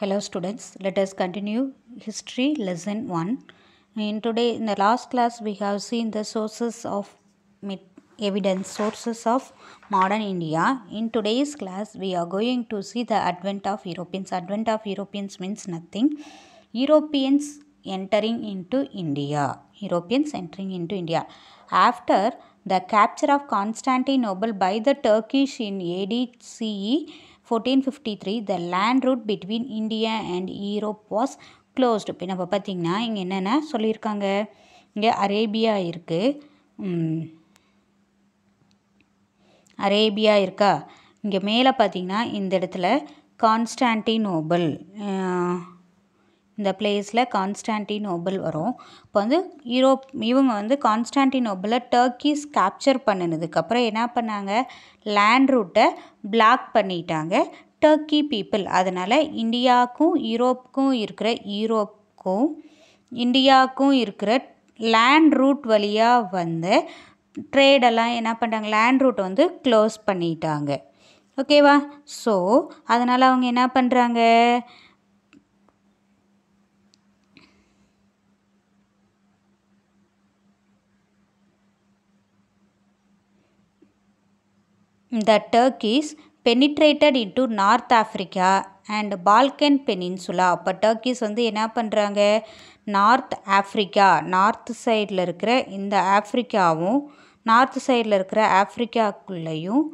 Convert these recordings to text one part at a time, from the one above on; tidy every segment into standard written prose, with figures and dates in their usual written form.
Hello students, let us continue history lesson 1. In the last class we have seen the sources of sources of modern India. In today's class we are going to see the advent of Europeans. Advent of Europeans means nothing. Europeans entering into India. Europeans entering into India. After the capture of Constantinople by the Turkish in AD CE 1453, the land route between India and Europe was closed. இப்போ நம்ம பார்த்திங்கன்னா இங்கே என்னென்ன சொல்லியிருக்காங்க, இங்கே Arabia இருக்குது, Arabia இருக்கா, இங்கே மேலே பார்த்திங்கன்னா இந்த இடத்துல கான்ஸ்டான்டினோபிள், இந்த பிளேஸில் கான்ஸ்டான்டினோபிள் வரும். இப்போ வந்து இவங்க வந்து கான்ஸ்டான்டினோபிளை டர்க்கிஸ் கேப்சர் பண்ணினதுக்கப்புறம் என்ன பண்ணாங்க, லேண்ட் ரூட்டை பிளாக் பண்ணிட்டாங்க டர்க்கி பீப்புள். அதனால் இந்தியாவுக்கும் இந்தியாவுக்கும் இருக்கிற லேண்ட் ரூட் வழியாக வந்து ட்ரேடெல்லாம் என்ன பண்ணுறாங்க, லேண்ட் ரூட்டை வந்து க்ளோஸ் பண்ணிட்டாங்க. ஓகேவா? ஸோ அதனால் அவங்க என்ன பண்ணுறாங்க, the Turkish penetrated into North Africa and Balkan Peninsula. அப்போ டர்க்கிஸ் வந்து என்ன பண்ணுறாங்க, நார்த் ஆஃப்ரிக்கா, நார்த் சைடில் இருக்கிற இந்த ஆஃப்ரிக்காவும் நார்த் சைடில் இருக்கிற ஆஃப்ரிக்காக்குள்ளேயும்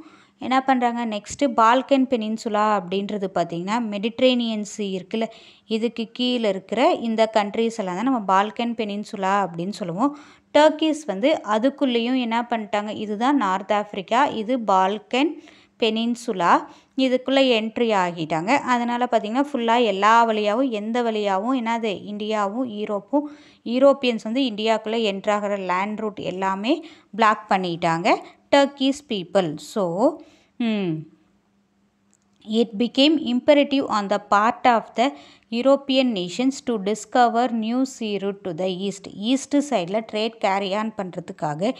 என்ன பண்ணுறாங்க, நெக்ஸ்ட்டு பால்கன் பெனின்சுலா அப்படின்றது பார்த்திங்கன்னா மெடிட்ரேனியன் சி இருக்குல்ல, இதுக்கு கீழே இருக்கிற இந்த கண்ட்ரீஸ் எல்லாம் தான் நம்ம பால்கன் பெனின்சுலா அப்படின்னு சொல்லுவோம். டர்க்கிஸ் வந்து அதுக்குள்ளேயும் என்ன பண்ணிட்டாங்க, இதுதான் நார்த் ஆஃப்ரிக்கா, இது பால்கன் பெனின்சுலா, இதுக்குள்ளே என்ட்ரி ஆகிட்டாங்க. அதனால் பார்த்திங்கன்னா ஃபுல்லாக எல்லா வழியாகவும் எந்த வழியாகவும் என்னது இந்தியாவும் யூரோப்பியன்ஸ் வந்து இந்தியாவுக்குள்ளே என்ட்ராகிற லேண்ட் ரூட் எல்லாமே பிளாக் பண்ணிட்டாங்க Turkish people. So it became imperative on the part of the European nations to discover new sea route to the east. East சைடில் ட்ரேட் கேரி ஆன் பண்ணுறதுக்காக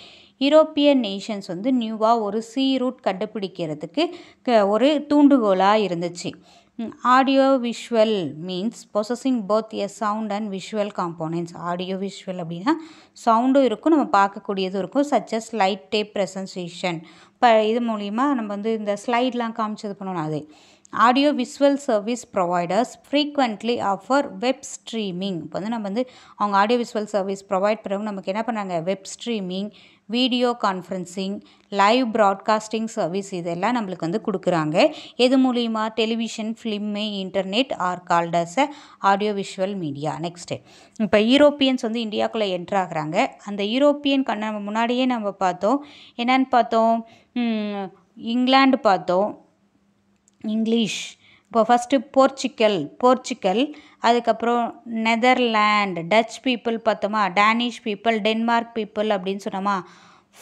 யூரோப்பியன் நேஷன்ஸ் வந்து நியூவாக ஒரு sea route கண்டுபிடிக்கிறதுக்கு ஒரு தூண்டுகோலாக இருந்துச்சு. Audio visual means possessing both a sound and visual components. Audio visual அப்படின்னா சவுண்டும் இருக்கும், நம்ம பார்க்கக்கூடியதும் இருக்கும், சச்சஸ் லைட் டேப் ப்ரெசன்டேஷன். இப்போ இது மூலிமா நம்ம வந்து இந்த ஸ்லைட்லாம் காமிச்சது பண்ணணும். அது audio visual service providers frequently offer web streaming. இப்போ வந்து நம்ம வந்து அவங்க ஆடியோ விஷுவல் சர்வீஸ் ப்ரொவைட் பண்ணுறவங்க நமக்கு என்ன பண்ணாங்க, web streaming, video conferencing, live broadcasting service இதெல்லாம் நம்மளுக்கு வந்து கொடுக்குறாங்க. எது மூலிமா, television, film, internet are called as a audio visual media. Next இப்போ யூரோப்பியன்ஸ் வந்து இந்தியாவுக்குள்ளே என்ட்ராகிறாங்க. அந்த யூரோப்பியன் நம்ம முன்னாடியே நம்ம பார்த்தோம், என்னென்னு பார்த்தோம், இங்கிலாந்து பார்த்தோம், இங்கிலீஷ், இப்போ ஃபஸ்ட்டு போர்ச்சுக்கல், அதுக்கப்புறம் நெதர்லாண்ட், டச் பீப்புள் பார்த்தோமா, டேனிஷ் பீப்புள், டென்மார்க் பீப்புள் அப்படின்னு சொன்னோமா,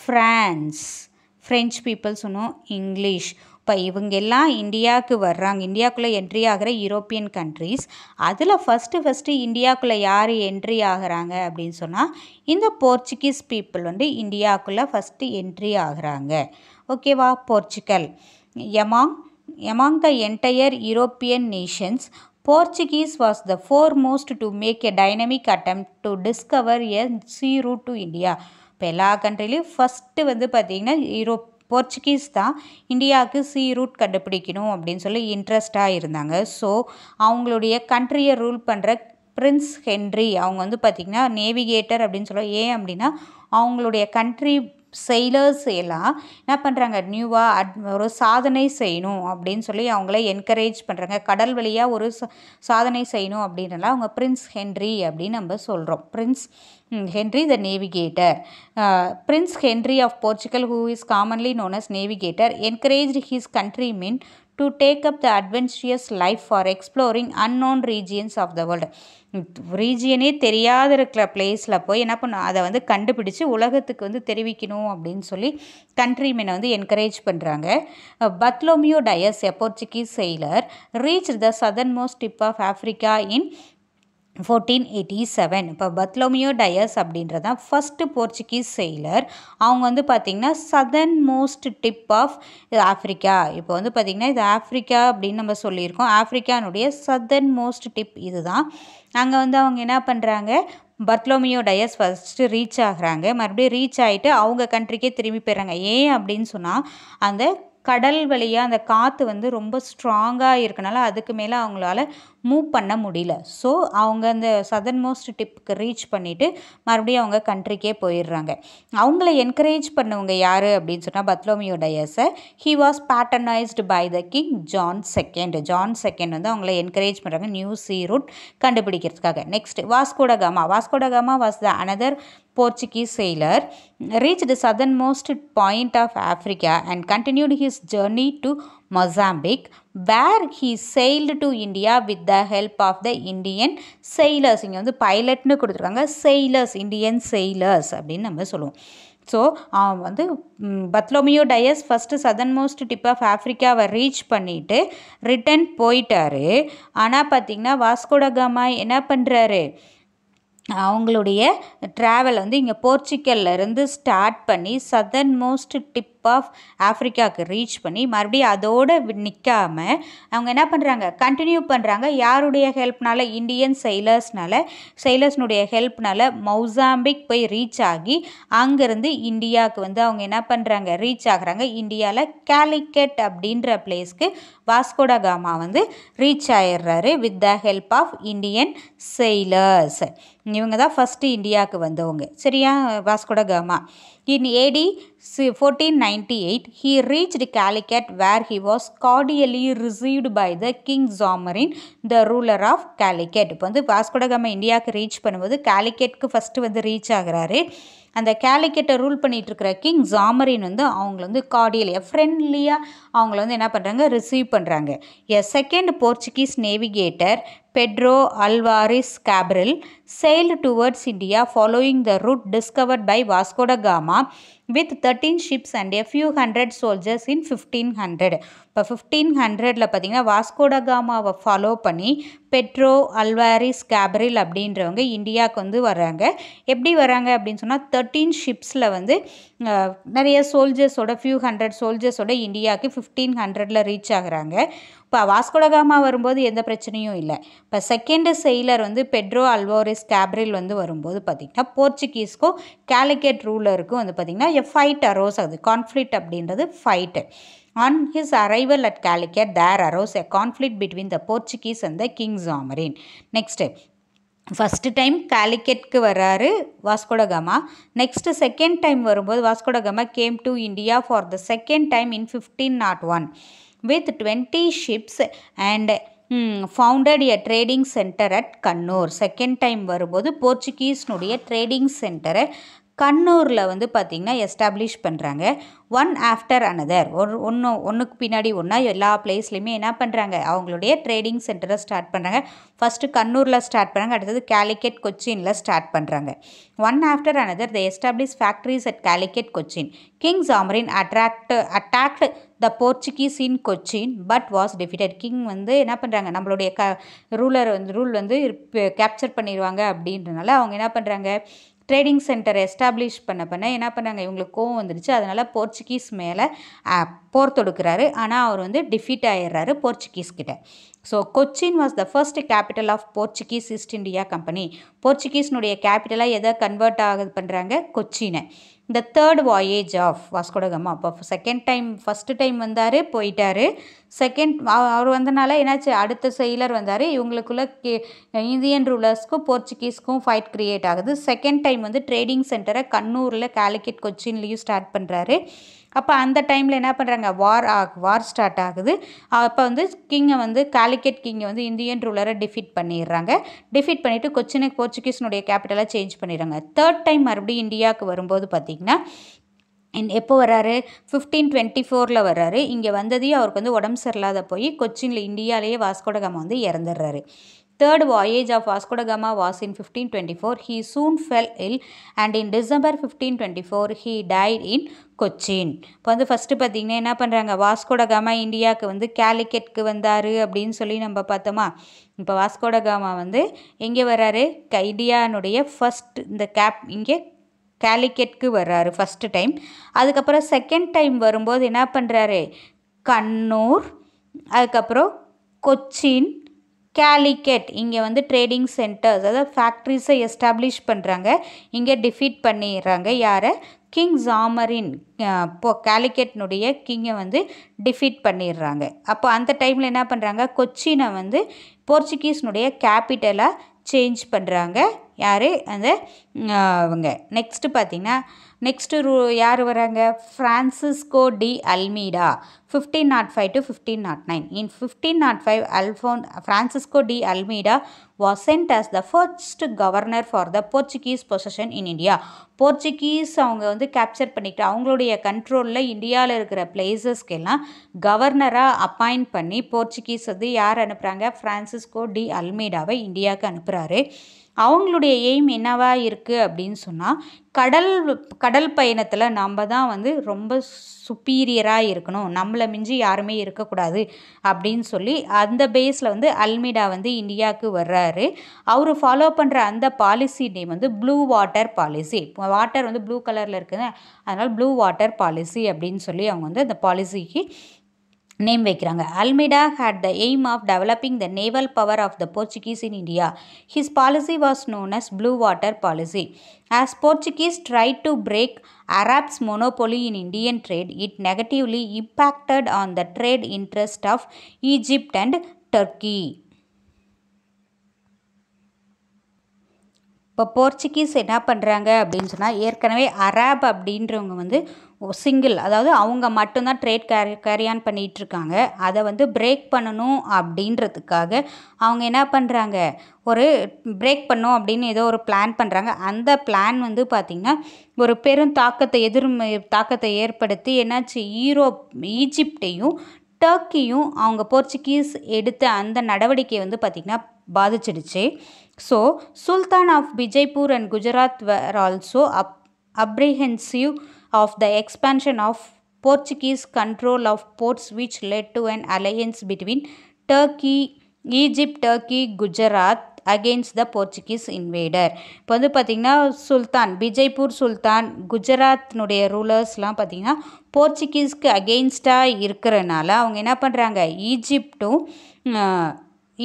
ஃப்ரெஞ்ச் பீப்புள் சொன்னோம், இங்கிலீஷ். இப்போ இவங்க எல்லாம் இந்தியாவுக்கு வர்றாங்க, இந்தியாவுக்குள்ளே என்ட்ரி ஆகிற யூரோப்பியன் கண்ட்ரீஸ். அதில் ஃபஸ்ட்டு இந்தியாவுக்குள்ளே யார் என்ட்ரி ஆகிறாங்க அப்படின்னு சொன்னால் இந்த போர்ச்சுகீஸ் பீப்புள் வந்து இந்தியாவுக்குள்ளே ஃபஸ்ட்டு என்ட்ரி ஆகிறாங்க. ஓகேவா? Portugal. Among the entire European nations, Portuguese was the foremost to make a dynamic attempt to discover a sea route to India. இப்போ எல்லா கண்ட்ரிலையும் ஃபஸ்ட்டு வந்து பார்த்திங்கன்னா போர்ச்சுகீஸ் தான் இந்தியாவுக்கு சீ ரூட் கண்டுபிடிக்கணும் அப்படின்னு சொல்லி இன்ட்ரெஸ்டாக இருந்தாங்க. ஸோ அவங்களுடைய கண்ட்ரியை ரூல் பண்ணுற பிரின்ஸ் ஹென்றி அவங்க வந்து பார்த்திங்கன்னா நேவிகேட்டர் அப்படின்னு சொல்லுவோம். ஏன் அப்படின்னா அவங்களுடைய கண்ட்ரி செயிலர்ஸ் எல்லாம் என்ன பண்ணுறாங்க, நியூவாக ஒரு சாதனை செய்யணும் அப்படின்னு சொல்லி அவங்கள என்கரேஜ் பண்ணுறாங்க. கடல் வழியாக ஒரு சாதனை செய்யணும் அப்படின்றலாம் அவங்க பிரின்ஸ் ஹென்றி அப்படின்னு நம்ம சொல்கிறோம். Prince Henry the navigator. Prince Henry of Portugal, who is commonly known as navigator, encouraged his countrymen to take up the adventurous life for exploring unknown regions of the world. ரீஜியனே தெரியாத இருக்கிற பிளேஸில் போய் என்ன பண்ணணும், அதை வந்து கண்டுபிடிச்சி உலகத்துக்கு வந்து தெரிவிக்கணும் அப்படின்னு சொல்லி கண்ட்ரிமெனை வந்து என்கரேஜ் பண்ணுறாங்க. பர்த்லோமியோ டயஸ், எ Portuguese sailor, reached the southernmost tip of Africa in 1487. இப்போ பர்த்லோமியோ டயஸ் அப்படின்றது தான் ஃபஸ்ட்டு போர்ச்சுகீஸ் செயிலர். அவங்க வந்து பார்த்திங்கன்னா southern most tip of Africa. இப்போ வந்து பார்த்திங்கன்னா இது ஆஃப்ரிக்கா அப்படின்னு நம்ம சொல்லியிருக்கோம். ஆஃப்ரிக்கானுடைய சதர்ன் மோஸ்ட் டிப் இது தான். அங்கே வந்து அவங்க என்ன பண்ணுறாங்க, பர்த்லோமியோ டயஸ் ஃபஸ்ட்டு ரீச் ஆகுறாங்க. மறுபடியும் ரீச் ஆகிட்டு அவங்க கண்ட்ரிக்கே திரும்பி போயிடுறாங்க. ஏன் அப்படின்னு சொன்னால் அந்த கடல் வழியாக அந்த காற்று வந்து ரொம்ப ஸ்ட்ராங்காக இருக்கனால அதுக்கு மேலே அவங்களால மூவ் பண்ண முடியல. ஸோ அவங்க அந்த சதர்ன் மோஸ்ட் டிப்புக்கு ரீச் பண்ணிவிட்டு மறுபடியும் அவங்க கண்ட்ரிக்கே போயிடுறாங்க. அவங்கள என்கரேஜ் பண்ணவங்க யார் அப்படின்னு சொன்னால் பர்த்லோமியோ டயஸை. He was patronised by the king John second. John second வந்து அவங்கள என்கரேஜ் பண்ணுறாங்க நியூ சீ ரூட் கண்டுபிடிக்கிறதுக்காக. Next Vasco da Gama. Vasco da Gama was the another Portuguese sailor, reached the southernmost point of Africa and continued his journey to Mozambique, where he sailed to India with the help of the Indian sailors. இங்கே வந்து பைலட்னு கொடுத்துருக்காங்க, sailors, Indian sailors அப்படின்னு நம்ம சொல்லுவோம். So அவன் வந்து Bartholomew Dias first southern most tip of ஆஃப்ரிக்காவை reach பண்ணிவிட்டு ரிட்டன் போயிட்டாரு. ஆனால் பார்த்திங்கன்னா வாஸ்கோ ட காமா என்ன பண்ணுறாரு, அவங்களுடைய ட்ராவல் வந்து இங்கே போர்ச்சுக்கல்லேருந்து ஸ்டார்ட் பண்ணி சதர்ன் மோஸ்ட் டிப் ஆஃப் ஆஃப்ரிக்காவுக்கு ரீச் பண்ணி மறுபடியும் அதோடு நிற்காமல் அவங்க என்ன பண்ணுறாங்க, கண்டினியூ பண்ணுறாங்க. யாருடைய ஹெல்ப்னால, இந்தியன் செயிலர்ஸ்னுடைய ஹெல்ப்னால மொசாம்பிக் போய் ரீச் ஆகி அங்கேருந்து இந்தியாவுக்கு வந்து அவங்க என்ன பண்ணுறாங்க, ரீச் ஆகுறாங்க. இந்தியாவில் கேலிக்கட் அப்படின்ற பிளேஸ்க்கு வாஸ்கோ ட காமா வந்து ரீச் ஆயிடுறாரு with the help of Indian sailors. இவங்க தான் ஃபஸ்ட்டு இந்தியாவுக்கு வந்தவங்க. சரியா, Vasco da Gama. In AD 1498, he reached Calicut, where he was cordially received by the King Zomarin, the ruler of Calicut. இப்போ வந்து Vasco da gamma இந்தியாவுக்கு reach பண்ணும்போது கேலிக்கட்க்கு first வந்து ரீச் ஆகுறாரு. அந்த கேலிக்கட்டை ரூல் பண்ணிகிட்டு இருக்கிற கிங் ஜாமரின் வந்து அவங்கள வந்து கார்டியலியாக ஃப்ரெண்ட்லியாக அவங்கள வந்து என்ன பண்ணுறாங்க, ரிசீவ் பண்ணுறாங்க. A second Portuguese navigator Pedro Alvares Cabral sailed towards India following the route discovered by Vasco da Gama with 13 ships and a few hundred soldiers in 1500. இப்போ 1500ல் பார்த்திங்கன்னா வாஸ்கோ ட காமாவை ஃபாலோ பண்ணி பெட்ரோ அல்வாரிஸ் கேப்ரில் அப்படின்றவங்க இந்தியாவுக்கு வந்து வராங்க. எப்படி வராங்க அப்படின்னு சொன்னால் 13 ஷிப்ஸில் வந்து நிறைய சோல்ஜர்ஸோட ஃபியூ ஹண்ட்ரட் சோல்ஜர்ஸோட இந்தியாவுக்கு 1500ல் ரீச் ஆகுறாங்க. இப்போ வாஸ்கோ ட காமா வரும்போது எந்த பிரச்சனையும் இல்லை. இப்போ செகண்டு செயிலர் வந்து பெட்ரோ அல்வாரிஸ் கேப்ரில் வந்து வரும்போது பார்த்திங்கன்னா போர்ச்சுகீஸ்க்கும் கேலிக்கட் ரூலருக்கும் வந்து பார்த்திங்கன்னா ஃபைட் அரோஸ் ஆகுது. கான்ஃப்ளிக்ட் அப்படின்றது fight. On his arrival at Calicut, there arose a conflict between the Portuguese and the King Zomarin. Next, first time கேலிக்கட்க்கு வராரு Vasco da gamma. Next second time வரும்போது Vasco da Gama came to India for the second time in 1501 with 20 ships and founded a trading center at Kannur. Second time வரும்போது போர்ச்சுகீஸ்னுடைய trading சென்டரை கண்ணூரில் வந்து பார்த்திங்கன்னா establish பண்ணுறாங்க. One after another, ஒன்றுக்கு பின்னாடி ஒன்றா எல்லா பிளேஸ்லையுமே என்ன பண்ணுறாங்க, அவங்களுடைய ட்ரேடிங் சென்டரை ஸ்டார்ட் பண்ணுறாங்க. ஃபஸ்ட்டு கண்ணூரில் ஸ்டார்ட் பண்ணுறாங்க, அடுத்தது கேலிக்கட் கொச்சினில் ஸ்டார்ட் பண்ணுறாங்க. One after another the establish factories at Calicut Cochin. King Zamorin attacked the Portuguese in Cochin but was defeated. King வந்து என்ன பண்ணுறாங்க, நம்மளுடைய ரூல் வந்து கேப்சர் பண்ணிடுவாங்க அப்படின்றனால அவங்க என்ன பண்ணுறாங்க, ட்ரேடிங் சென்டர் எஸ்டாப்ளிஷ் பண்ண என்ன பண்ணாங்க, இவங்களுக்கு கோவம் வந்துடுச்சு. அதனால் போர்ச்சுகீஸ் மேலே போர் தொடுக்கிறாரு. ஆனால் அவர் வந்து டிஃபீட் ஆகிடுறாரு போர்ச்சுகீஸ் கிட்ட. So Cochin was the first capital of Portuguese east India company. போர்ச்சுகீஸ்னுடைய கேபிட்டலாக எதை கன்வெர்ட் ஆகுது பண்ணுறாங்க, கொச்சினை. இந்த third voyage of Vasco da gamma. அப்போ செகண்ட் டைம், ஃபஸ்ட்டு டைம் வந்தார், போயிட்டார். செகண்ட் அவர் வந்தனால என்னாச்சு, அடுத்த செயிலர் வந்தார். இவங்களுக்குள்ள இந்தியன் ரூலர்ஸ்க்கும் போர்ச்சுகீஸ்க்கும் ஃபைட் க்ரியேட் ஆகுது. செகண்ட் டைம் வந்து ட்ரேடிங் சென்டரை கண்ணூரில் கேலிக்கட் கொச்சின்லேயும் ஸ்டார்ட் பண்ணுறாரு. அப்போ அந்த டைமில் என்ன பண்ணுறாங்க, வார் ஸ்டார்ட் ஆகுது. அப்போ வந்து கேலிக்கட் கிங்கை வந்து இந்தியன் ரூலரை டிஃபீட் பண்ணிடுறாங்க. டிஃபீட் பண்ணிவிட்டு கொச்சினை போர்ச்சுகீஸ்னுடைய கேபிட்டலாக சேஞ்ச் பண்ணிடுறாங்க. தேர்ட் டைம் மறுபடியும் இந்தியாவுக்கு வரும்போது பார்த்திங்கன்னா எப்போ வர்றாரு, 1524 வர்றாரு. இங்கே வந்ததையும் அவருக்கு வந்து உடம்பு சரியில்லாத போய் கொச்சினில் இந்தியாவிலேயே வாஸ்கோ ட காமா வந்து இறந்துடுறாரு. Third voyage of Vasco da Gama was in 1524. He soon fell ill and in December 1524 he died in Cochin. இப்போ வந்து ஃபஸ்ட்டு பார்த்திங்கன்னா என்ன பண்ணுறாங்க, வாஸ்கோட காமா இந்தியாவுக்கு வந்து கேலிக்கெட்க்கு வந்தார் அப்படின்னு சொல்லி நம்ம பார்த்தோமா. இப்போ வாஸ்கோட காமா வந்து எங்கே வர்றாரு, இந்தியானுடைய ஃபஸ்ட் இந்த இங்கே கேலிக்கெட்க்கு வர்றாரு ஃபஸ்ட்டு டைம். அதுக்கப்புறம் செகண்ட் டைம் வரும்போது என்ன பண்ணுறாரு, கண்ணூர், அதுக்கப்புறம் கொச்சின், கேலிக்கெட் இங்கே வந்து ட்ரேடிங் சென்டர்ஸ் அதாவது ஃபேக்ட்ரிஸை எஸ்டாப்ளிஷ் பண்ணுறாங்க. இங்கே டிஃபீட் பண்ணிடுறாங்க யாரை, கிங் ஜாமரின் கேலிக்கெட்னுடைய கிங்கை வந்து டிஃபீட் பண்ணிடுறாங்க. அப்போ அந்த டைமில் என்ன பண்ணுறாங்க, கொச்சினை வந்து போர்ச்சுகீஸ்னுடைய கேபிட்டலாக சேஞ்ச் பண்ணுறாங்க. யார் அந்த அவங்க. நெக்ஸ்ட்டு பார்த்திங்கன்னா நெக்ஸ்ட்டு யார் வராங்க, Francisco D அல்மீடா 1505 to 1509. In 1505 Francisco de Almeida was sent as the first governor for the Portuguese possession in India. Portuguese அவங்க வந்து கேப்சர் பண்ணிக்கிட்டு அவங்களுடைய கண்ட்ரோலில் இந்தியாவில் இருக்கிற பிளேசஸ்க்கெல்லாம் கவர்னராக அப்பாயிண்ட் பண்ணி போர்ச்சுகீஸ் வந்து யார் அனுப்புகிறாங்க, ஃப்ரான்சிஸ்கோ டி அல்மீடாவை இந்தியாவுக்கு அனுப்புகிறாரு. அவங்களுடைய எய்ம் என்னவா இருக்குது அப்படின்னு சொன்னால், கடல் பயணத்தில் நம்ம தான் வந்து ரொம்ப சுப்பீரியராக இருக்கணும், நம்மளை மிஞ்சி யாருமே இருக்கக்கூடாது அப்படின்னு சொல்லி அந்த பேஸில் வந்து அல்மீடா வந்து இந்தியாவுக்கு வர்றாரு. அவர் ஃபாலோ பண்ணுற அந்த பாலிசி நேம் வந்து ப்ளூ வாட்டர் பாலிசி. வாட்டர் வந்து ப்ளூ கலரில் இருக்குது, அதனால் ப்ளூ வாட்டர் பாலிசி அப்படின்னு சொல்லி அவங்க வந்து அந்த பாலிசிக்கு நேம் வைக்கிறாங்க. அல்மீடா had the aim of developing the naval power of the Portuguese in India. His policy was known as Blue Water Policy. As Portuguese tried to break Arabs' monopoly in Indian trade, it negatively impacted on the trade interest of Egypt and Turkey. இப்போ Portuguese என்ன பண்ணுறாங்க அப்படின்னு சொன்னால், ஏற்கனவே அராப் அப்படின்றவங்க வந்து single, அதாவது அவங்க மட்டும்தான் ட்ரேட் கேரி ஆன் பண்ணிகிட்ருக்காங்க. அதை வந்து பிரேக் பண்ணணும் அப்படின்றதுக்காக அவங்க என்ன பண்ணுறாங்க, ஒரு பிரேக் பண்ணோம் அப்படின்னு ஏதோ ஒரு பிளான் பண்ணுறாங்க. அந்த பிளான் வந்து பார்த்திங்கன்னா ஒரு பெரும் தாக்கத்தை ஏற்படுத்தி என்னாச்சு, ஈஜிப்டையும் டர்க்கியும் அவங்க போர்ச்சுகீஸ் எடுத்த அந்த நடவடிக்கையை வந்து பார்த்திங்கன்னா பாதிச்சிடுச்சு. So sultan of Vijaypur and Gujarat were also apprehensive of the expansion of Portuguese control of ports, which led to an alliance between Egypt, Turkey, Gujarat against the Portuguese invader. இப்போ வந்து பார்த்திங்கன்னா சுல்தான், விஜய்பூர் சுல்தான், குஜராத்னுடைய ரூலர்ஸ்லாம் பார்த்திங்கன்னா போர்ச்சுகீஸ்க்கு அகெயின்ஸ்டாக இருக்கிறனால அவங்க என்ன பண்ணுறாங்க,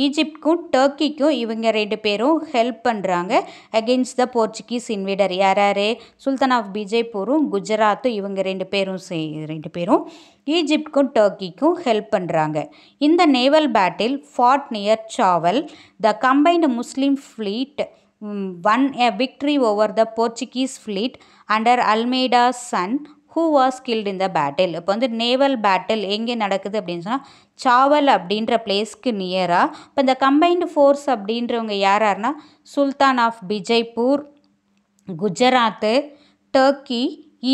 ஈஜிப்ட்க்கும் டர்க்கிக்கும் இவங்க 2 பேரும் ஹெல்ப் பண்ணுறாங்க அகெயின்ஸ்ட் த போர்ச்சுகீஸ் இன்வேடர். யார், சுல்தான் ஆஃப் விஜய்பூரும் குஜராத்தும் இவங்க 2 பேரும் ஈஜிப்ட்க்கும் டர்க்கிக்கும் ஹெல்ப் பண்ணுறாங்க. இந்த naval battle fought near Chaul. The combined Muslim fleet won a victory over the Portuguese fleet under Almeida's son, who was killed in the battle. இப்போ வந்து naval battle எங்கே நடக்குது அப்படின்னு சொன்னால் சாவல் அப்படின்ற பிளேஸ்க்கு நியராக. இப்போ இந்த கம்பைன்டு ஃபோர்ஸ் அப்படின்றவங்க யாருன்னா sultan of Vijaypur, Gujarat, Turkey,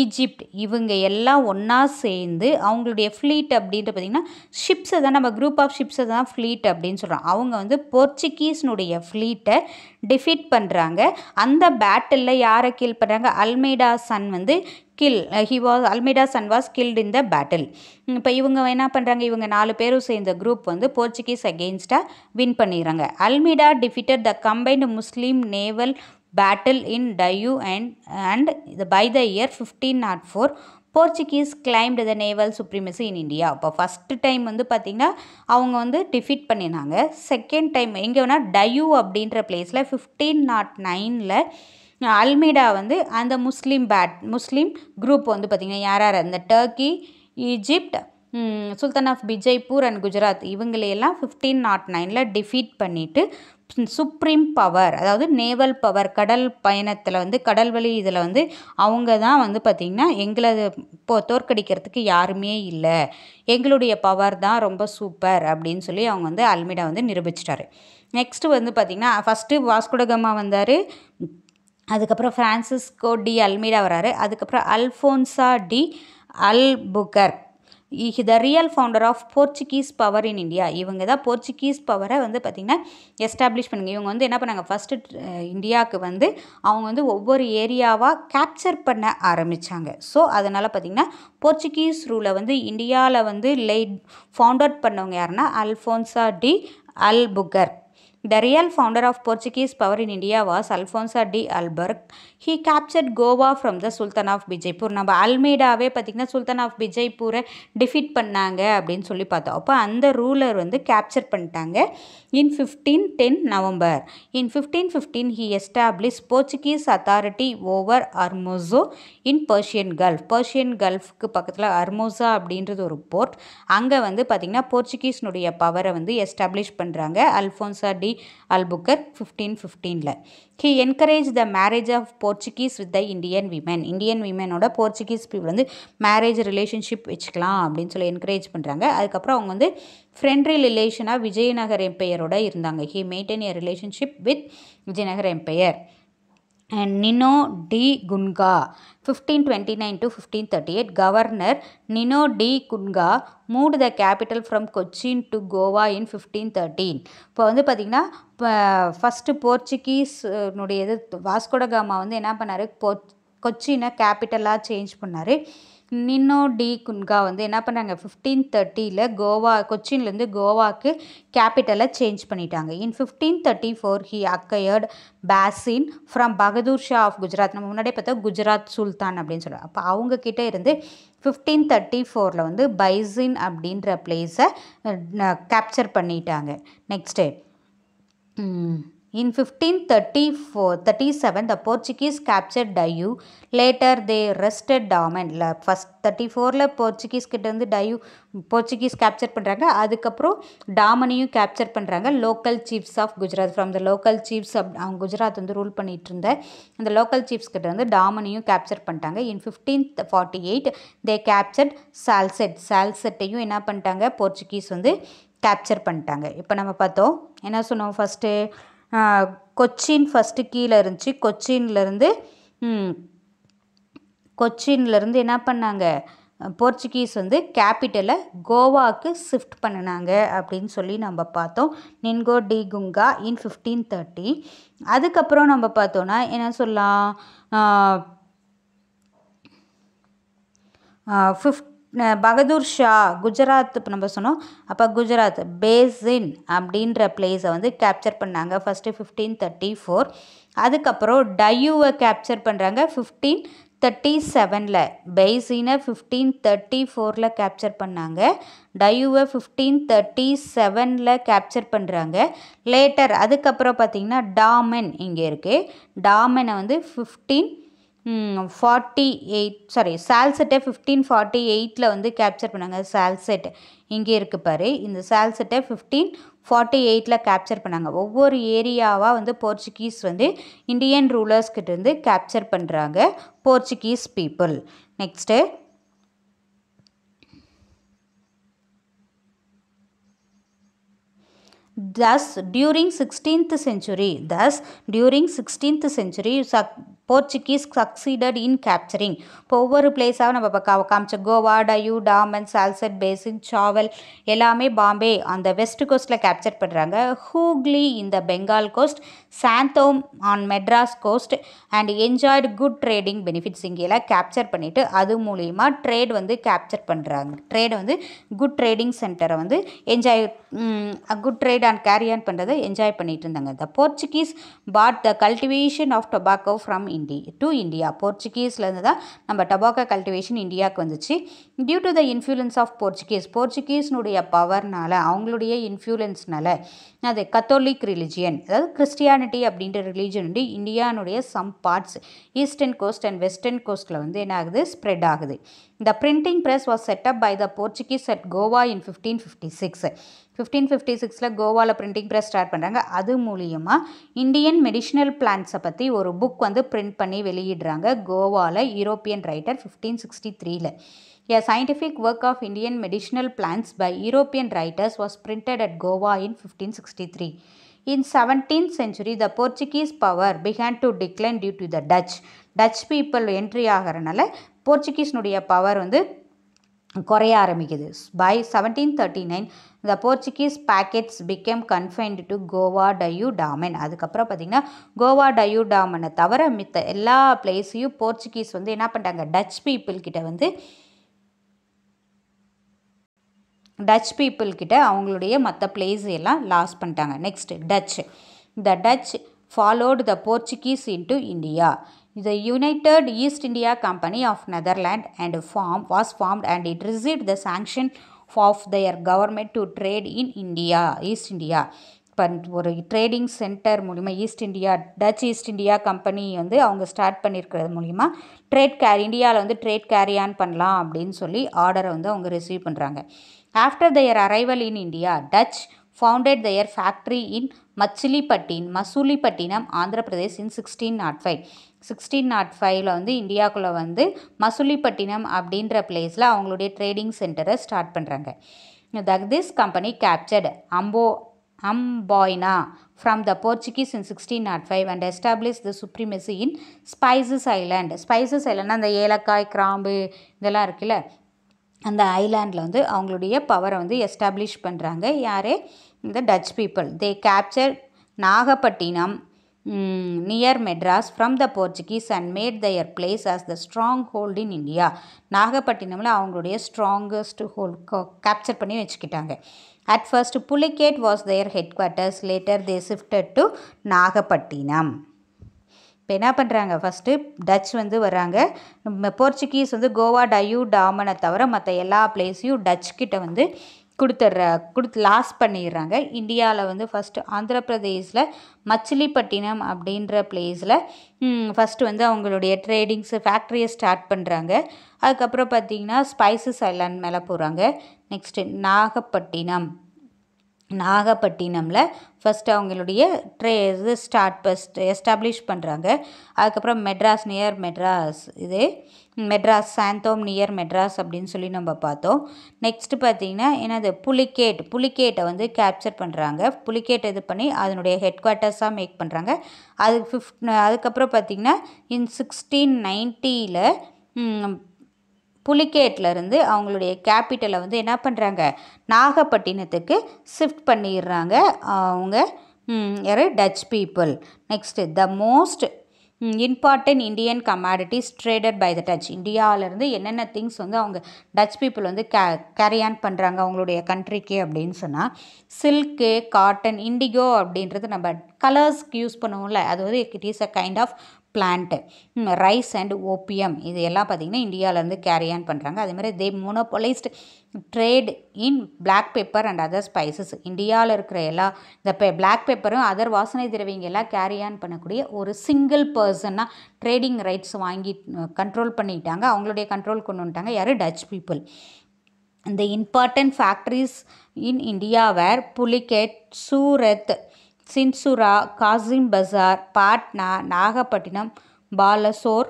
Egypt இவங்க எல்லாம் ஒன்றா சேர்ந்து அவங்களுடைய ஃப்ளீட் அப்படின்ட்டு பார்த்திங்கன்னா ஷிப்ஸை தான், நம்ம குரூப் ஆஃப் ஷிப்ஸை தான் ஃப்ளீட் அப்படின்னு சொல்கிறோம். அவங்க வந்து போர்ச்சுகீஸ்னுடைய ஃப்ளீட்டை டிஃபீட் பண்ணுறாங்க. அந்த பேட்டிலில் யாரை கில் பண்ணுறாங்க, அல்மெய்டா சன் வந்து Almeida son was killed in the battle. இப்போ இவங்க என்ன பண்ணுறாங்க, இவங்க 4 பேரும் சேர்ந்த குரூப் வந்து போர்ச்சுகீஸ் அகெயின்ஸ்டாக வின் பண்ணிடுறாங்க. Almeida defeated the combined Muslim naval battle in Dayu and by the year 1504 Portuguese claimed the naval supremacy in India. இப்போ ஃபஸ்ட்டு டைம் வந்து பார்த்திங்கன்னா அவங்க வந்து டிஃபீட் பண்ணினாங்க. செகண்ட் டைம் எங்கே வேணால் டயூ அப்படின்ற பிளேஸில் 1509 அல்மெய்டா வந்து அந்த முஸ்லீம் குரூப் வந்து பார்த்திங்கன்னா யார், அந்த Turkey, Egypt, sultan of Vijaypur and Gujarat இவங்களையெல்லாம் 1509 டிஃபீட் பண்ணிவிட்டு சுப்ரீம் பவர், அதாவது நேவல் பவர், கடல் பயணத்தில் வந்து கடல்வழி இதில் வந்து அவங்க தான் வந்து பார்த்திங்கன்னா எங்களை தோற்கடிக்கிறதுக்கு யாருமே இல்லை, எங்களுடைய பவர் தான் ரொம்ப சூப்பர் அப்படின்னு சொல்லி அவங்க வந்து அல்மெய்டா வந்து நிரூபிச்சிட்டாரு. நெக்ஸ்ட்டு வந்து பார்த்திங்கன்னா ஃபஸ்ட்டு வாஸ்கோ ட காமா வந்தார், அதுக்கப்புறம் ஃப்ரான்சிஸ்கோ டி அல்மெய்டா வராரு, அதுக்கப்புறம் Alfonso de Albuquerque the real founder of Portuguese power in India. இவங்க தான் போர்ச்சுகீஸ் பவரை வந்து பார்த்திங்கன்னா எஸ்டாப்ளிஷ் பண்ணுங்க. இவங்க வந்து என்ன பண்ணாங்க, ஃபஸ்ட்டு இந்தியாவுக்கு வந்து அவங்க வந்து ஒவ்வொரு ஏரியாவாக கேப்சர் பண்ண ஆரம்பித்தாங்க. ஸோ அதனால் பார்த்திங்கன்னா போர்ச்சுகீஸ் ரூலை வந்து இந்தியாவில் வந்து ஃபவுண்டட் பண்ணவங்க யாருன்னா Alphonsa de Albuquerque. The real founder of Portuguese power in India was Alfonso de Albuquerque. He captured Goa from the Sultan of Bijaypur. நம்ம அல்மேடாவே பார்த்திங்கன்னா சுல்தான் ஆஃப் பிஜய்பூரை டிஃபீட் பண்ணாங்க அப்படின்னு சொல்லி பார்த்தோம். அப்போ அந்த ரூலர் வந்து கேப்சர் பண்ணிட்டாங்க. In 1510 November. In 1515 he established Portuguese authority over Armozo in Persian Gulf. Persian கல்ஃப்க்கு பக்கத்தில் அர்மோசா அப்படின்றது ஒரு போர்ட். அங்கே வந்து பார்த்திங்கன்னா போர்ச்சுகீஸ்னுடைய பவரை வந்து எஸ்டாப்ளிஷ் பண்ணுறாங்க Alphonsa de Albuquerque 1515. He encouraged the marriage of Portuguese with the Indian women. Indian விமனோட போர்ச்சுகீஸ் பீப்புள் வந்து மேரேஜ் ரிலேஷன்ஷிப் வச்சுக்கலாம் அப்படின்னு சொல்லி என்கரேஜ் பண்ணுறாங்க. அதுக்கப்புறம் அவங்க வந்து ஃப்ரெண்ட்லி ரிலேஷனாக விஜயநகர் எம்பையரோட இருந்தாங்க. He maintained a relationship with Vijayanagar empire. And Nino de Gunga 1529 to 1538. Governor Nino de Gunga moved the capital from Cochin to Goa in 1513. இப்போ வந்து பார்த்திங்கன்னா ஃபஸ்ட்டு போர்ச்சுகீஸ்னுடைய வாஸ்கோட காமா வந்து என்ன பண்ணார், கொச்சினை கேபிட்டலாக சேஞ்ச் பண்ணார். நினோ டி குன்கா வந்து என்ன பண்ணாங்க 1530 கோவா கொச்சின்லேருந்து கோவாக்கு கேபிட்டலை சேஞ்ச் பண்ணிட்டாங்க. In 1534 he acquired Bassein from Bahadur Shah of Gujarat. நம்ம முன்னாடியே பார்த்தா குஜராத் சுல்தான் அப்படின்னு சொல்கிறாங்க. அப்போ அவங்கக்கிட்ட இருந்து 1534 வந்து பைசின் அப்படின்ற பிளேஸை கேப்சர் பண்ணிட்டாங்க. Next in 1537 the Portuguese captured Dayu. Later they wrested Daman. First 34 Portuguese கிட்ட இருந்து டயூ போர்ச்சுகீஸ் கேப்சர் பண்ணுறாங்க. அதுக்கப்புறம் டாமனையும் கேப்சர் பண்ணுறாங்க. Local chiefs of Gujarat from the local chiefs அவங்க குஜராத் வந்து ரூல் பண்ணிகிட்டு இருந்த அந்த லோக்கல் சீஃப்ஸ் கிட்ட இருந்து டாமனையும் கேப்சர் பண்ணிட்டாங்க. இன் 1548 தே கேப்சர்ட் சால்செட்டையும் என்ன பண்ணிட்டாங்க போர்ச்சுகீஸ் வந்து கேப்சர் பண்ணிட்டாங்க. இப்போ நம்ம பார்த்தோம் என்ன சொன்னோம், ஃபஸ்ட்டு கொச்சின் ஃபஸ்ட்டு கீழே இருந்துச்சு. கொச்சின்லேருந்து என்ன பண்ணாங்க போர்ச்சுகீஸ் வந்து கேபிட்டலை கோவாவுக்கு ஷிஃப்ட் பண்ணினாங்க அப்படின்னு சொல்லி நம்ம பார்த்தோம். நின்கோ டி குங்கா இன் 1530. அதுக்கப்புறம் நம்ம பார்த்தோன்னா என்ன சொல்லலாம், பகதூர் ஷா குஜராத் இப்போ நம்ம சொன்னோம். அப்போ குஜராத் பேசின் அப்படின்ற பிளேஸை வந்து கேப்சர் பண்ணாங்க ஃபஸ்ட்டு 1534. அதுக்கப்புறம் டயூவை கேப்சர் பண்ணுறாங்க 1537. பேசினை 1534 கேப்சர் பண்ணாங்க. டயூவை 1537 கேப்சர் பண்ணுறாங்க. லேட்டர் அதுக்கப்புறம் பார்த்திங்கன்னா டாமன் இங்கே இருக்குது. டாமனை வந்து 1548 1548 வந்து கேப்சர் பண்ணாங்க. சால்செட் இங்கே இருக்குது பாரு, இந்த சால்செட்டை 1548 கேப்சர் பண்ணாங்க. ஒவ்வொரு ஏரியாவாக வந்து போர்ச்சுகீஸ் வந்து இந்தியன் ரூலர்ஸ்கிட்ட இருந்து கேப்சர் பண்ணுறாங்க Portuguese people. Next Thus, during 16th century, Portuguese succeeded in capturing. இப்போ ஒவ்வொரு பிளேஸாக நம்ம காமிச்ச கோவா, டயூ, டாமன், சால்செட், பேசின், சாவல் எல்லாமே பாம்பே அந்த வெஸ்ட் கோஸ்ட்டில் கேப்சர் பண்ணுறாங்க. ஹூக்லி இந்த Bengal coast, Santhome on Madras coast and enjoyed good trading benefits இங்கெல்லாம் கேப்சர் பண்ணிவிட்டு அது மூலிமா ட்ரேட் வந்து கேப்சர் பண்ணுறாங்க. ட்ரேடை வந்து குட் ட்ரேடிங் சென்டரை வந்து good trade and carry on பண்ணுறதை என்ஜாய் பண்ணிட்டு இருந்தாங்க. The Portuguese brought the cultivation of tobacco from India. போர்ச்சுகீஸ்லேருந்து தான் நம்ம டொபாக்கோ கல்டிவேஷன் இந்தியாவுக்கு வந்துச்சு. Due to the influence of போர்ச்சுகீஸ்னுடைய பவர்னால அவங்களுடைய இன்ஃப்ளூயன்ஸ்னால அது கத்தோலிக் ரிலிஜியன் அதாவது கிறிஸ்டியானிட்டி அப்படின்ற ரிலீஜன் வந்து இந்தியானுடைய some parts eastern coast and western கோஸ்ட்டில் வந்து என்ன ஆகுது, ஸ்ப்ரெட் ஆகுது. The printing press was set up by the Portuguese at Goa in 1556. 1556 கோவாவில் பிரிண்டிங் ப்ரெஸ் ஸ்டார்ட் பண்ணுறாங்க. அது மூலியமாக இந்தியன் மெடிசினல் பிளான்ட்ஸை பற்றி ஒரு புக் வந்து பிரிண்ட் பண்ணி வெளியிடுறாங்க கோவாவில் European writer 1563. A scientific work of Indian medicinal plants by European writers was printed at Goa in 1563. In 17th century, the Portuguese power began to decline due to the Dutch people entry ஆகிறனால போர்ச்சுகீஸ்னுடைய power வந்து குறைய ஆரம்பிக்குது. By 1739 the Portuguese packets became confined to Goa Diu Daman. அதுக்கப்புறம் பார்த்திங்கன்னா கோவா டயூ டாமனை தவிர மித்த எல்லா பிளேஸையும் போர்ச்சுகீஸ் வந்து என்ன பண்ணிட்டாங்க, டச் பீப்புள் கிட்ட அவங்களுடைய மற்ற பிளேஸ் எல்லாம் லாஸ் பண்ணிட்டாங்க. Next touch. The touch followed the Portuguese into India. The United East India Company of Netherlands and was formed and it received the sanction of their government to trade in East India. இப்போ ஒரு trading centre மூலிமா Dutch East India company வந்து அவங்க start பண்ணியிருக்கிறது மூலிமா இந்தியாவில் வந்து trade carry on பண்ணலாம் அப்படின்னு சொல்லி ஆர்டரை வந்து அவங்க ரிசீவ் பண்ணுறாங்க. After their arrival in India, Dutch founded their factory in Masulipatnam, Andhra Pradesh in 1605. 1605 வந்து இந்தியாவுக்குள்ளே வந்து மசூலிப்பட்டினம் அப்படின்ற பிளேஸில் அவங்களுடைய ட்ரேடிங் சென்டரை ஸ்டார்ட் பண்ணுறாங்க. This company captured Amboyna from the Portuguese in 1605 and established the supremacy in Spices Island. Spices island அந்த ஏலக்காய், கிராம்பு இதெல்லாம் இருக்குல்ல, அந்த ஐலாண்டில் வந்து அவங்களுடைய பவரை வந்து எஸ்டாப்ளிஷ் பண்ணுறாங்க. யார்? இந்த Dutch people. They capture Nagapattinam near Madras from the Portuguese and made their place as the stronghold in India. நாகப்பட்டினமில் அவங்களுடைய ஸ்ட்ராங்கஸ்ட் ஹோல்ட் கேப்சர் பண்ணி வச்சுக்கிட்டாங்க. At first Pulicat was their headquarters, later they shifted to Nagapattinam. இப்போ என்ன பண்ணுறாங்க, first touch வந்து வராங்க. Portuguese வந்து கோவா டயூ டாமனை தவிர மற்ற எல்லா பிளேஸையும் டச் கிட்ட வந்து கொடுத்து லாஸ் பண்ணிடுறாங்க. இந்தியாவில் வந்து ஃபஸ்ட்டு ஆந்திர பிரதேஷில் மச்சிலிப்பட்டினம் அப்படின்ற பிளேஸில் ஃபஸ்ட்டு வந்து அவங்களுடைய ஃபேக்ட்ரியை ஸ்டார்ட் பண்ணுறாங்க. அதுக்கப்புறம் பார்த்திங்கன்னா ஸ்பைசஸ் ஐலாண்ட் மேலே போகிறாங்க. நெக்ஸ்ட்டு நாகப்பட்டினமில் ஃபஸ்ட்டு அவங்களுடைய எஸ்டாப்ளிஷ் பண்ணுறாங்க. அதுக்கப்புறம் சாந்தோம் நியர் மெட்ராஸ் அப்படின்னு சொல்லி நம்ம பார்த்தோம். நெக்ஸ்ட்டு பார்த்திங்கன்னா என்னது புலிகேட்டை வந்து கேப்சர் பண்ணுறாங்க. புலிகேட் இது பண்ணி அதனுடைய ஹெட் குவார்ட்டர்ஸாக மேக் பண்ணுறாங்க. அதுக்கப்புறம் பார்த்திங்கன்னா இன் 1690 புலிகேட்லேருந்து அவங்களுடைய கேபிட்டலை வந்து என்ன பண்ணுறாங்க, நாகப்பட்டினத்துக்கு ஷிஃப்ட் பண்ணிடுறாங்க அவங்க Dutch people. Next the most important Indian commodities traded by the Dutch. இந்தியாவிலேருந்து என்னென்ன திங்ஸ் வந்து அவங்க டச் பீப்புள் வந்து கேரி ஆன் பண்ணுறாங்க அவங்களுடைய கண்ட்ரிக்கு அப்படின்னு சொன்னால் சில்க்கு, காட்டன், இண்டிகோ அப்படின்றது நம்ம கலர்ஸ்க்கு யூஸ் பண்ணுவோம்ல, அது வந்து it is a kind of plant. Rice and opium இது எல்லாம் பார்த்திங்கன்னா இந்தியாவிலேருந்து கேரி ஆன் பண்ணுறாங்க. அதேமாதிரி they monopolised trade in black pepper and other spices. இந்தியாவில் இருக்கிற இந்த பிளாக் பெப்பரும் அதர் வாசனை திரவியங்கள் எல்லாம் கேரி ஆன் பண்ணக்கூடிய ஒரு சிங்கிள் பர்சனாக ட்ரேடிங் ரைட்ஸ் வாங்கி கண்ட்ரோல் பண்ணிட்டாங்க. அவங்களுடைய கண்ட்ரோல் கொண்டு வந்துட்டாங்க. யார்? Dutch people. இந்த important factories in India were Pulicat, Surat, Chinsura, Kasim Bazar, Patna, Nagapattinam, Balasore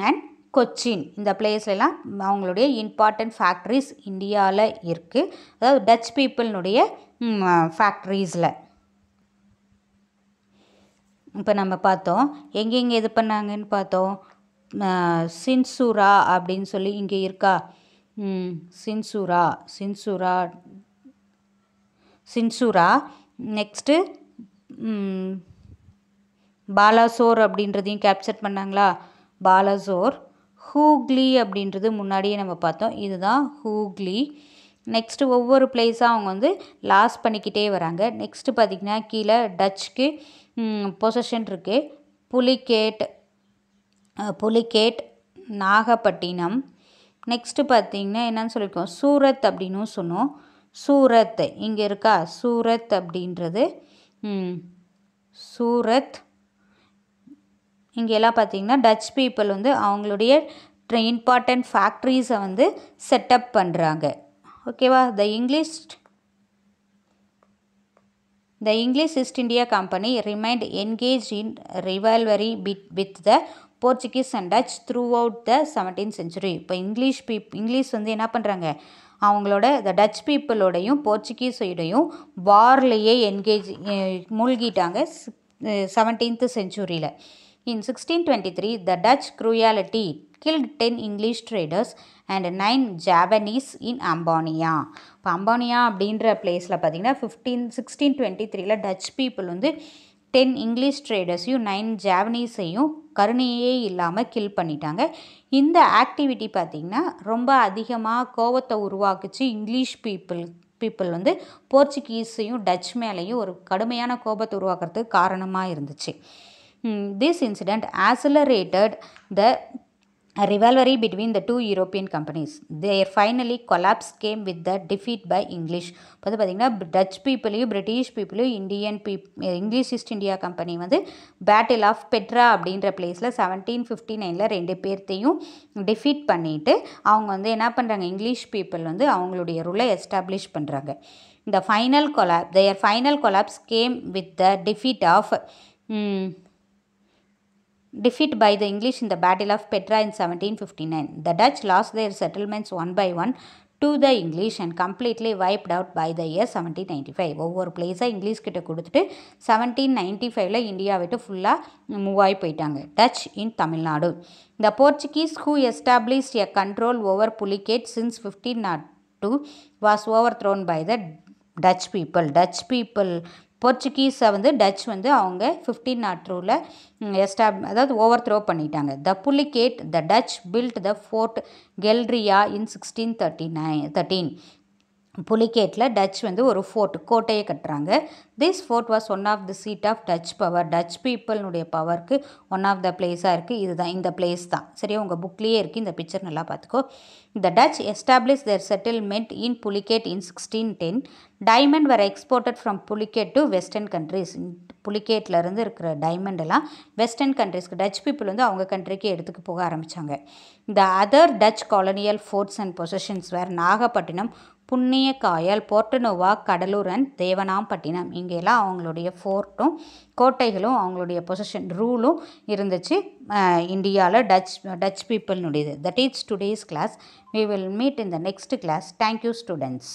and Cochin. இந்த பிளேஸ்லாம் அவங்களுடைய இம்பார்ட்டன்ட் ஃபேக்ட்ரிஸ் இந்தியாவில் இருக்குது. அதாவது டச் பீப்புளினுடைய ஃபேக்ட்ரிஸில். இப்போ நம்ம பார்த்தோம் எங்கெங்கே இது பண்ணாங்கன்னு பார்த்தோம். சின்சுரா அப்படின்னு சொல்லி இங்கே இருக்கா, சின்சுரா. நெக்ஸ்ட்டு பாலாசோர் அப்படின்றதையும் கேப்சர் பண்ணாங்களா, பாலாசோர். ஹூக்ளி அப்படின்றது முன்னாடியே நம்ம பார்த்தோம், இதுதான் ஹூக்ளி. நெக்ஸ்ட்டு ஒவ்வொரு பிளேஸாக அவங்க வந்து லாஸ் பண்ணிக்கிட்டே வராங்க. நெக்ஸ்ட்டு பார்த்திங்கன்னா கீழே டச்சுக்கு பொசஷன் இருக்குது. புலிகேட், நாகப்பட்டினம். நெக்ஸ்ட்டு பார்த்திங்கன்னா என்னன்னு சொல்லியிருக்கோம், சூரத் அப்படின்னும் சொன்னோம். சூரத் இங்கே இருக்கா, சூரத் அப்படின்றது சூரத். இங்கெல்லாம் பார்த்திங்கன்னா டச் பீப்புள் வந்து அவங்களுடைய இம்பார்ட்டன்ட் ஃபேக்ட்ரிஸை வந்து செட்டப் பண்ணுறாங்க. ஓகேவா? The English east India company remained engage in rivalry with the Portuguese and Dutch throughout the 17th century. இப்போ இங்கிலீஷ் வந்து என்ன பண்ணுறாங்க, அவங்களோட the touch பீப்புளோடையும் போர்ச்சுகீஸோடையும் வார்லேயே மூழ்கிட்டாங்க 17th century. In 1623 the Dutch cruelty killed 10 English traders and 9 Javanese in Ambonia. இப்போ அம்போனியா அப்படின்ற பிளேஸில் பார்த்தீங்கன்னா 1623 touch people வந்து 10 இங்கிலீஷ் ட்ரேடர்ஸையும் 9 ஜாவனீஸையும் கருணையே இல்லாமல் கில் பண்ணிட்டாங்க. இந்த ஆக்டிவிட்டி பார்த்திங்கன்னா ரொம்ப அதிகமாக கோபத்தை உருவாக்குச்சு. இங்கிலீஷ் பீப்புள் வந்து போர்ச்சுகீஸையும் டச் மேலேயும் ஒரு கடுமையான கோபத்தை உருவாக்குறதுக்கு காரணமாக இருந்துச்சு. This incident accelerated the rivalry between the two European companies. Their finally collapse came with the defeat by English. பார்த்தீங்கன்னா டச் பீப்புளையும் பிரிட்டிஷ் பீப்புளையும் இங்கிலீஷ் ஈஸ்ட் இந்தியா கம்பெனி வந்து பேட்டில் ஆஃப் பெட்ரா அப்படின்ற பிளேஸில் 1759 ரெண்டு பேர்த்தையும் டிஃபீட் பண்ணிவிட்டு அவங்க வந்து என்ன பண்ணுறாங்க, இங்கிலீஷ் பீப்புள் வந்து அவங்களுடைய ரூலை எஸ்டாப்ளிஷ் பண்ணுறாங்க. their final collapse came with the defeat by the English in the Battle of Petra in 1759. The Dutch lost their settlements one by one to the English and completely wiped out by the year 1795. ஒவ்வொரு பிளேஸாக English கிட்ட கொடுத்துட்டு 1795 India விட்டு ஃபுல்லாக move ஆகி போயிட்டாங்க. Touch in Tamil Nadu. The Portuguese who established a control over Pulicat since 1502 was overthrown by the Dutch people. போர்ச்சுகீஸை வந்து Dutch வந்து அவங்க 1502 அதாவது ஓவர் த்ரோ பண்ணிட்டாங்க. The Pulicat the Dutch built the fort கெல்ரியா இன் 1613. புலிகேட்டில் டச் வந்து ஒரு கோட்டையை கட்டுறாங்க. This fort was one of the seat of Dutch power. Dutch பீப்புளுடைய பவருக்கு ஒன் ஆஃப் த பிளேஸாக இருக்குது. இதுதான் இந்த பிளேஸ் தான். சரியா, உங்கள் புக்லேயே இருக்குது. இந்த பிக்சர் நல்லா பார்த்துக்கோ. The Dutch establish their settlement in Pulicat in 1610. Diamond were exported from Pulicat to western countries. புலிகேட்லேருந்து இருக்கிற டைமண்ட் எல்லாம் வெஸ்டர்ன் கண்ட்ரிஸ்க்கு டச் பீப்புள் வந்து அவங்க கண்ட்ரிக்கு எடுத்துக்கு போக ஆரம்பித்தாங்க. The other Dutch colonial forts and positions were Nagapattinam, Punnakayal, Porto Novo, Cuddalore and Devanampattinam. இங்கெல்லாம் அவங்களுடைய ஃபோர்ட்டும் கோட்டைகளும் அவங்களுடைய பொசிஷன் ரூலும் இருந்துச்சு இந்தியாவில் டச் பீப்புள்னுடையது. That is today's class. We will meet in the next class. Thank you, students.